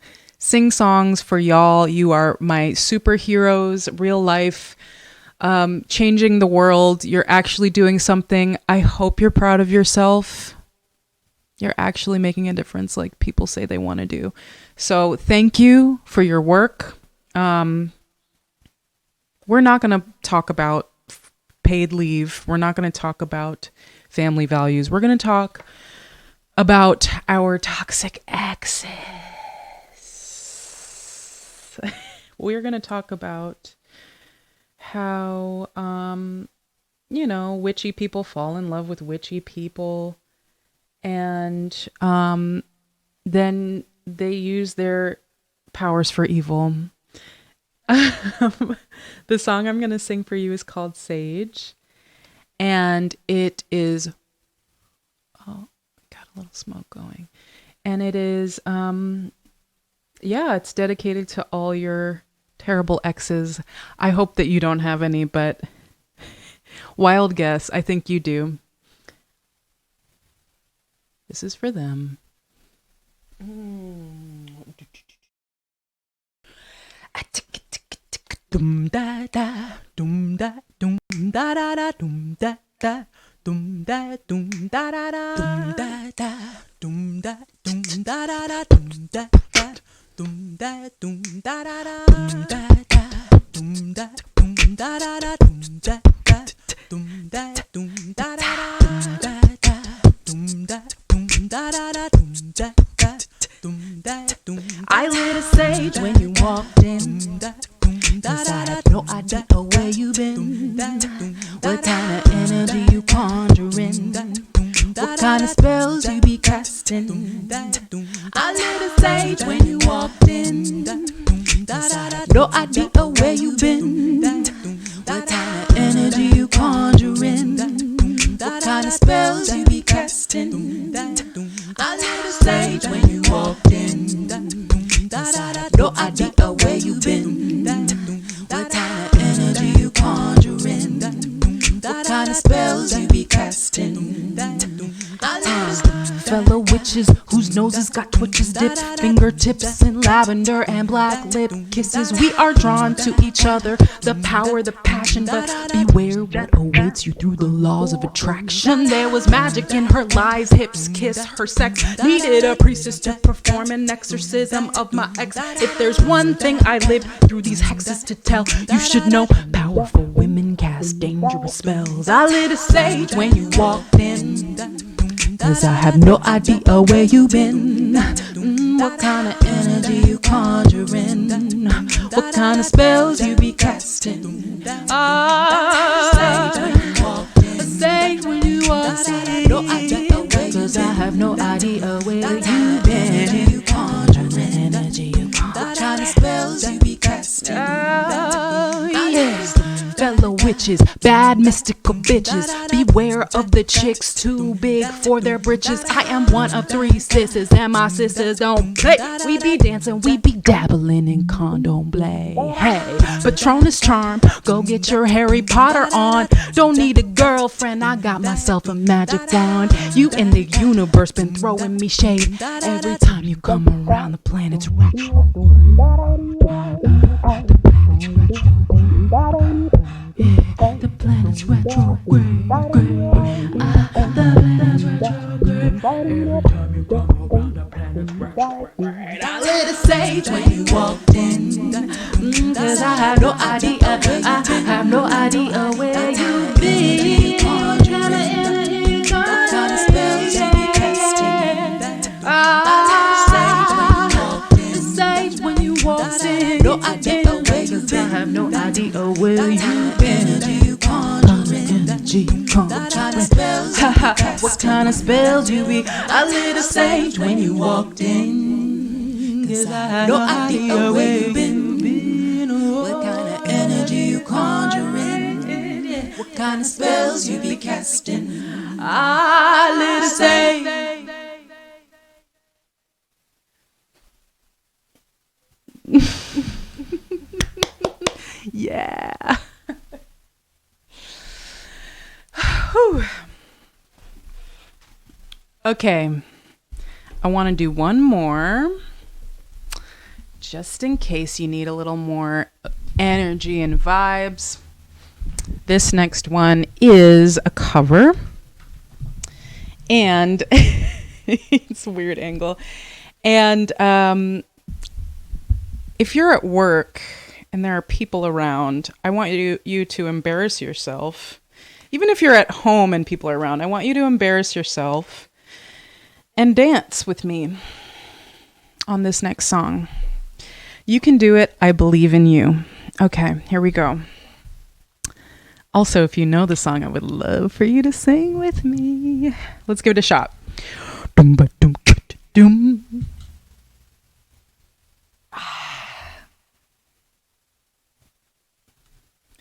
sing songs for y'all. You are my superheroes, real life, changing the world. You're actually doing something. I hope you're proud of yourself. You're actually making a difference like people say they want to do. So thank you for your work. We're not going to talk about paid leave. We're not going to talk about family values. We're going to talk about our toxic exes. We're going to talk about how, witchy people fall in love with witchy people. And then they use their powers for evil. The song I'm going to sing for you is called Sage. And it is... Oh, got a little smoke going. And it is... it's dedicated to all your terrible exes. I hope that you don't have any, but wild guess, I think you do. This is for them. Dum da da dum da dum da da da dum da da dum da dum da da da dum da da dum da dum da da da dum da da dum da dum da da da dum da da dum da dum da da da dum da da dum da dum da da da dum da dum da da da dum da da dum da dum. I lit a sage when you walked in. Cause I had no idea where you been. What kind of energy you conjuring? What kind of spells you be casting? I lit a sage when you walked in. No idea where you been. What kind of energy you conjuring? What kind of spells you be casting? I lit a sage when you walked in. No idea where you been. What kind of energy you conjuring? What kind of spells you be casting? Fellow witches whose noses got twitches, dip fingertips in lavender and black lip kisses. We are drawn to each other, the power, the passion, but beware what awaits you through the laws of attraction. There was magic in her lies, hips, kiss, her sex needed a priestess to perform an exorcism of my ex. If there's one thing I live through these hexes to tell, you should know powerful women cast dangerous spells. I lit a sage when you walked in. Cause I have no idea where you been. What kind of energy you conjuring? What kind of spells you be casting? A sage when you walk in. Cause I have no idea where you been. What kind of spells you be casting? Fellow witches, bad mystical bitches, beware of the chicks too big for their britches. I am one of three sisters, and my sisters don't play. We be dancing, we be dabbling in condom play. Hey, Patronus charm, go get your Harry Potter on. Don't need a girlfriend, I got myself a magic wand. You in the universe been throwing me shade. Every time you come around, the planet's retro. The planet's retrograde. The planet's retrograde. Every time you come around, the planet's retrograde. I lit a sage when you walked in. Cause I have no idea. I have no idea where you've been. What kind of energy you got? What kind of spells you be casting? I lit a sage when you walked in. No idea where you've been. I have no idea where you've been. What kind of spells you be? I lit a sage when you walked in. Cause I had no idea where you been. What kind of energy you conjuring? What kind of spells you be casting? I lit a sage. Yeah. Okay, I want to do one more, just in case you need a little more energy and vibes. This next one is a cover, and It's a weird angle. And if you're at work and there are people around, I want you to embarrass yourself. Even if you're at home and people are around, I want you to embarrass yourself and dance with me on this next song. You can do it. I believe in you. Okay, here we go. Also, if you know the song, I would love for you to sing with me. Let's give it a shot.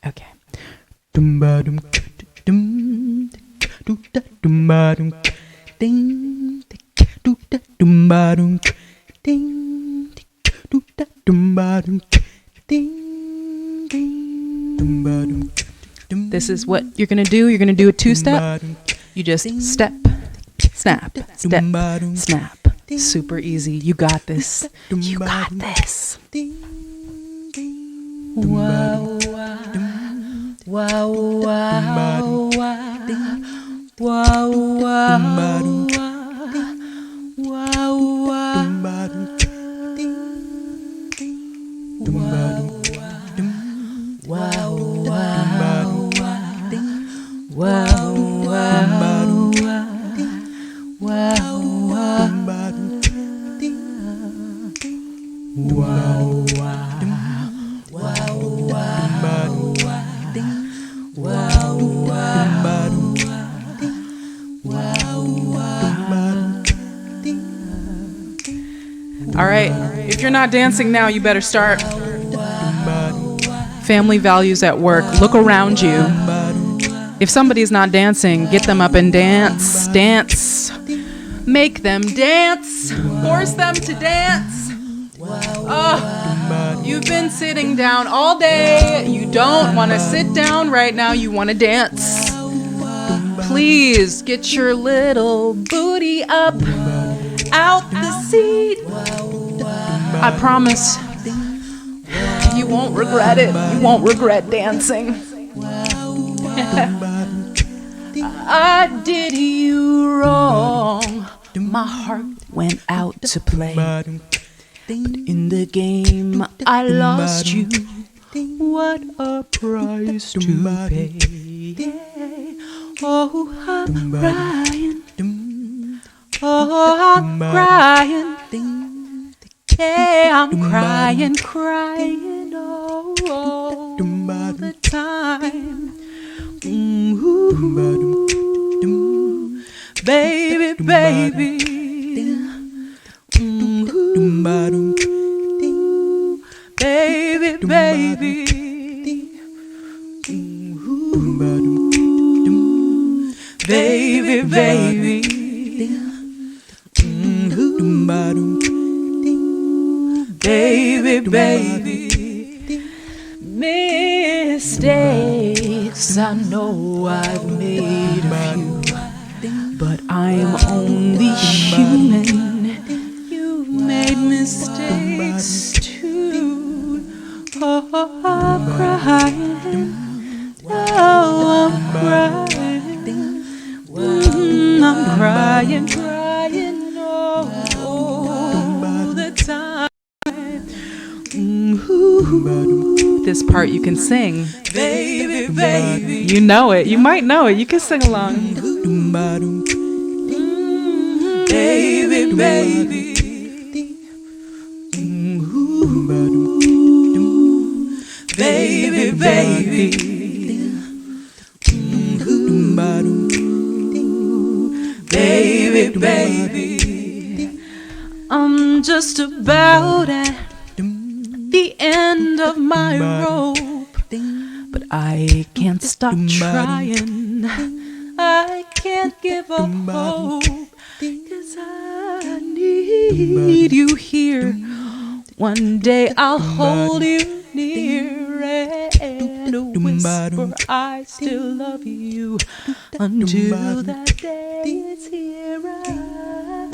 Okay. This is what you're gonna do. You're gonna do a two-step. You just step, snap, step, snap. Super easy. You got this. You got this. Wow, wow, wow, wow, wow, wow, All right, if you're not dancing now, you better start. Family values at work. Look around you. If somebody's not dancing, get them up and dance. Dance. Make them dance. Force them to dance. Oh, you've been sitting down all day. You don't want to sit down right now. You want to dance. Please get your little booty up out the seat. I promise you won't regret it. You won't regret dancing. I did you wrong. My heart went out to play. But in the game I lost you. What a price to pay. Oh, I'm crying. Oh, I'm crying. Yeah, I'm crying, crying all the time. Ooh, baby, baby. Ooh, baby, baby. Ooh, baby, baby. Baby, baby, mistakes I know I've made a few, but I'm only human. You've made mistakes too. Oh, I'm crying. Oh, I'm crying. I'm crying, crying all the time. Ooh, this part you can sing. Baby, baby. You know it. You might know it. You can sing along. Baby, baby. Baby, baby. Baby, baby. I'm just about at the end of my rope, but I can't stop trying. I can't give up hope, 'cause I need you here. One day I'll hold you near and whisper I still love you. Until that day is here, I'm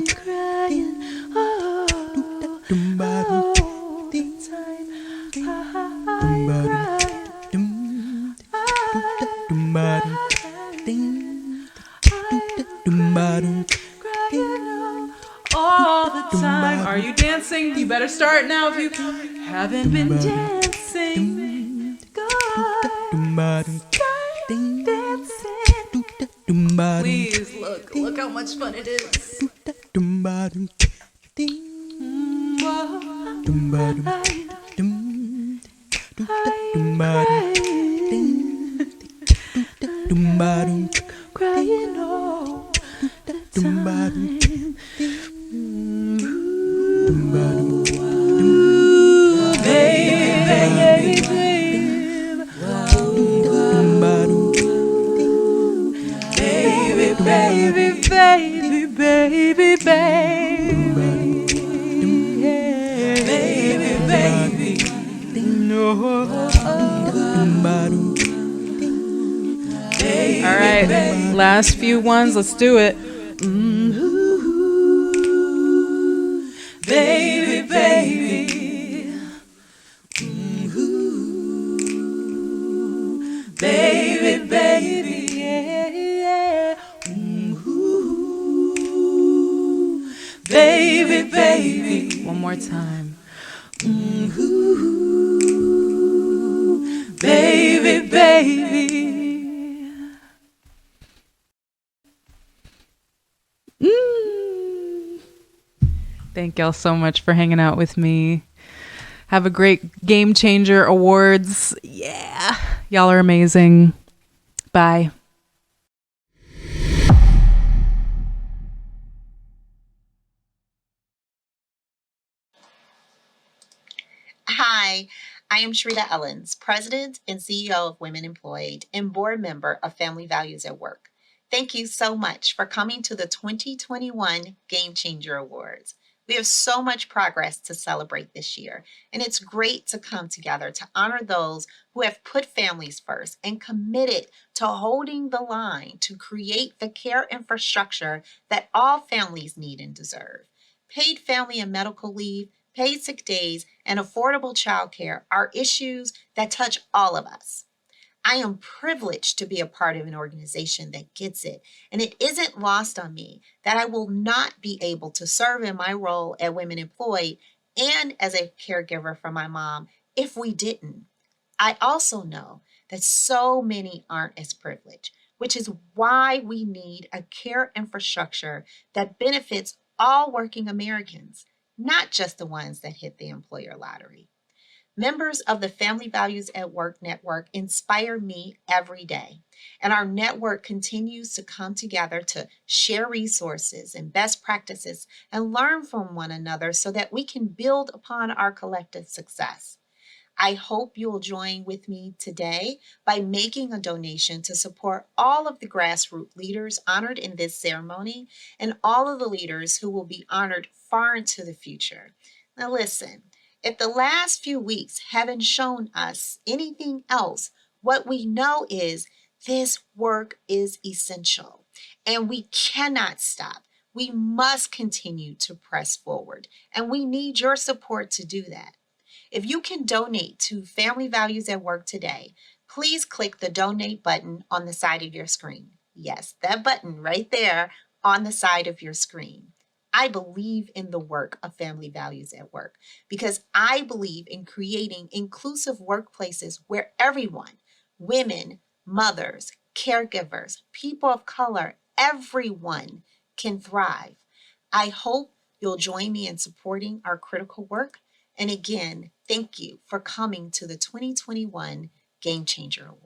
crying all the time. I'm crying. time. Are you dancing? You better start now if you haven't been dancing. Guys, please look how much fun it is. Crying all the time. All right, last few ones, let's do it. Baby, baby. Baby, baby, yeah. Baby, baby. One more time. Baby, baby. Thank y'all so much for hanging out with me. Have a great GameChanger Awards. Yeah. Y'all are amazing. Bye. Hi, I am Sharita Ellens, President and CEO of Women Employed and board member of Family Values at Work. Thank you so much for coming to the 2021 GameChanger Awards. We have so much progress to celebrate this year, and it's great to come together to honor those who have put families first and committed to holding the line to create the care infrastructure that all families need and deserve. Paid family and medical leave, paid sick days, and affordable childcare are issues that touch all of us. I am privileged to be a part of an organization that gets it, and it isn't lost on me that I will not be able to serve in my role at Women Employed and as a caregiver for my mom if we didn't. I also know that so many aren't as privileged, which is why we need a care infrastructure that benefits all working Americans, not just the ones that hit the employer lottery. Members of the Family Values at Work network inspire me every day, and our network continues to come together to share resources and best practices and learn from one another so that we can build upon our collective success. I hope you'll join with me today by making a donation to support all of the grassroots leaders honored in this ceremony and all of the leaders who will be honored far into the future. Now listen, if the last few weeks haven't shown us anything else, what we know is this work is essential and we cannot stop. We must continue to press forward, and we need your support to do that. If you can donate to Family Values at Work today, please click the donate button on the side of your screen. Yes, that button right there on the side of your screen. I believe in the work of Family Values at Work because I believe in creating inclusive workplaces where everyone, women, mothers, caregivers, people of color, everyone can thrive. I hope you'll join me in supporting our critical work. And again, thank you for coming to the 2021 GameChanger Awards.